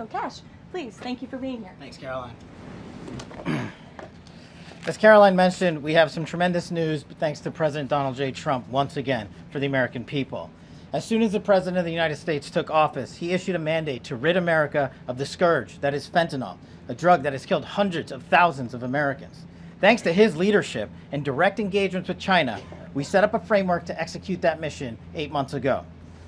So Cash, please, thank you for being here. Thanks, Karoline. As Karoline mentioned, we have some tremendous news thanks to President Donald J. Trump once again for the American people. As soon as the President of the United States took office, he issued a mandate to rid America of the scourge that is fentanyl, a drug that has killed hundreds of thousands of Americans. Thanks to his leadership and direct engagements with China, we set up a framework to execute that mission 8 months ago.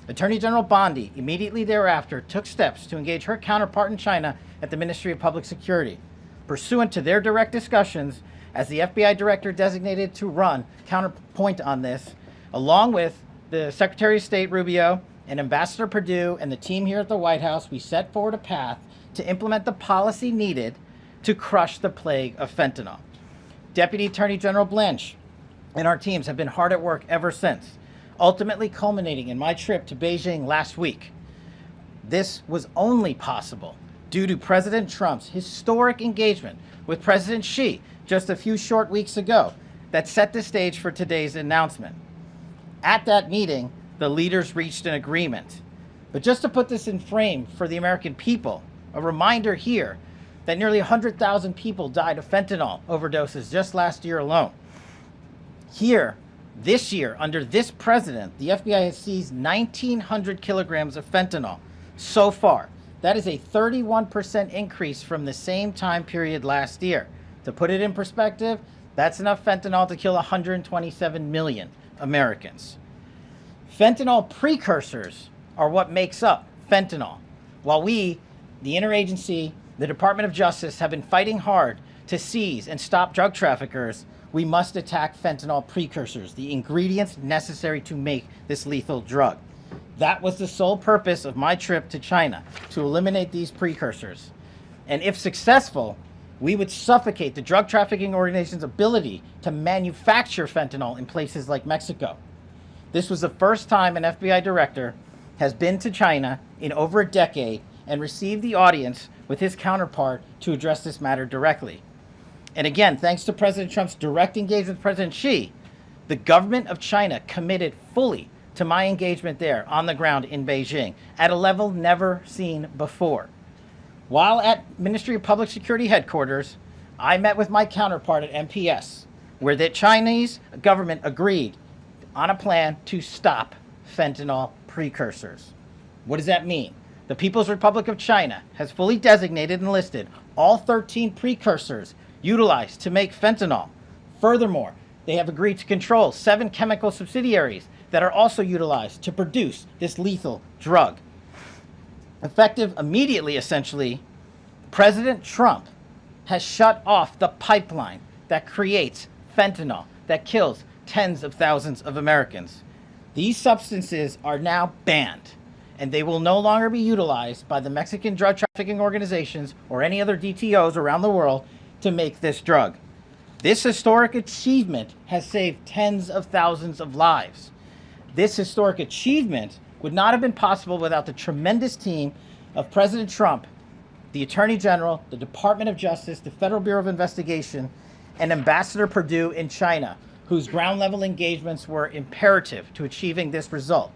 Attorney General Bondi immediately thereafter took steps to engage her counterpart in China at the Ministry of Public Security. Pursuant to their direct discussions, as the FBI director designated to run counterpoint on this, along with the Secretary of State Rubio and Ambassador Perdue and the team here at the White House, we set forward a path to implement the policy needed to crush the plague of fentanyl. Deputy Attorney General Blanche and our teams have been hard at work ever since, ultimately culminating in my trip to Beijing last week. This was only possible due to President Trump's historic engagement with President Xi just a few short weeks ago that set the stage for today's announcement. At that meeting, the leaders reached an agreement. But just to put this in frame for the American people, a reminder here that nearly 100,000 people died of fentanyl overdoses just last year alone. Here, this year, under this president, the FBI has seized 1,900 kilograms of fentanyl so far. That is a 31% increase from the same time period last year. To put it in perspective, that's enough fentanyl to kill 127 million Americans. Fentanyl precursors are what makes up fentanyl. While we, the interagency, the Department of Justice, have been fighting hard to seize and stop drug traffickers, we must attack fentanyl precursors, the ingredients necessary to make this lethal drug. That was the sole purpose of my trip to China, to eliminate these precursors. And if successful, we would suffocate the drug trafficking organization's ability to manufacture fentanyl in places like Mexico. This was the first time an FBI director has been to China in over a decade and received the audience with his counterpart to address this matter directly. And again, thanks to President Trump's direct engagement with President Xi, the government of China committed fully to my engagement there on the ground in Beijing at a level never seen before. While at Ministry of Public Security headquarters, I met with my counterpart at MPS, where the Chinese government agreed on a plan to stop fentanyl precursors. What does that mean? The People's Republic of China has fully designated and listed all 13 precursors utilized to make fentanyl. Furthermore, they have agreed to control 7 chemical subsidiaries that are also utilized to produce this lethal drug. Effective immediately, essentially, President Trump has shut off the pipeline that creates fentanyl that kills tens of thousands of Americans. These substances are now banned, and they will no longer be utilized by the Mexican drug trafficking organizations or any other DTOs around the world to make this drug. This historic achievement has saved tens of thousands of lives. This historic achievement would not have been possible without the tremendous team of President Trump, the Attorney General, the Department of Justice, the Federal Bureau of Investigation, and Ambassador Perdue in China, whose ground-level engagements were imperative to achieving this result.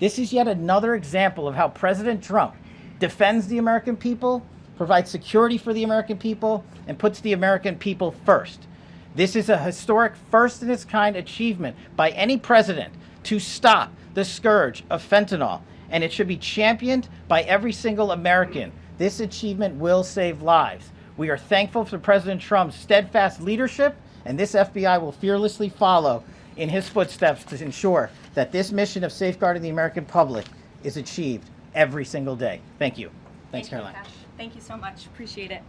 This is yet another example of how President Trump defends the American people, provides security for the American people, and puts the American people first. This is a historic first-in-its-kind achievement by any president to stop the scourge of fentanyl, and it should be championed by every single American. This achievement will save lives. We are thankful for President Trump's steadfast leadership, and this FBI will fearlessly follow in his footsteps to ensure that this mission of safeguarding the American public is achieved every single day. Thank you. Thanks, Karoline. Thank you so much. Appreciate it.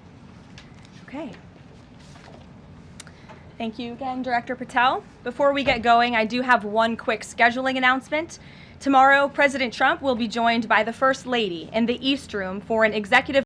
Okay. Thank you again, Director Patel. Before we get going, I do have one quick scheduling announcement. Tomorrow, President Trump will be joined by the First Lady in the East Room for an executive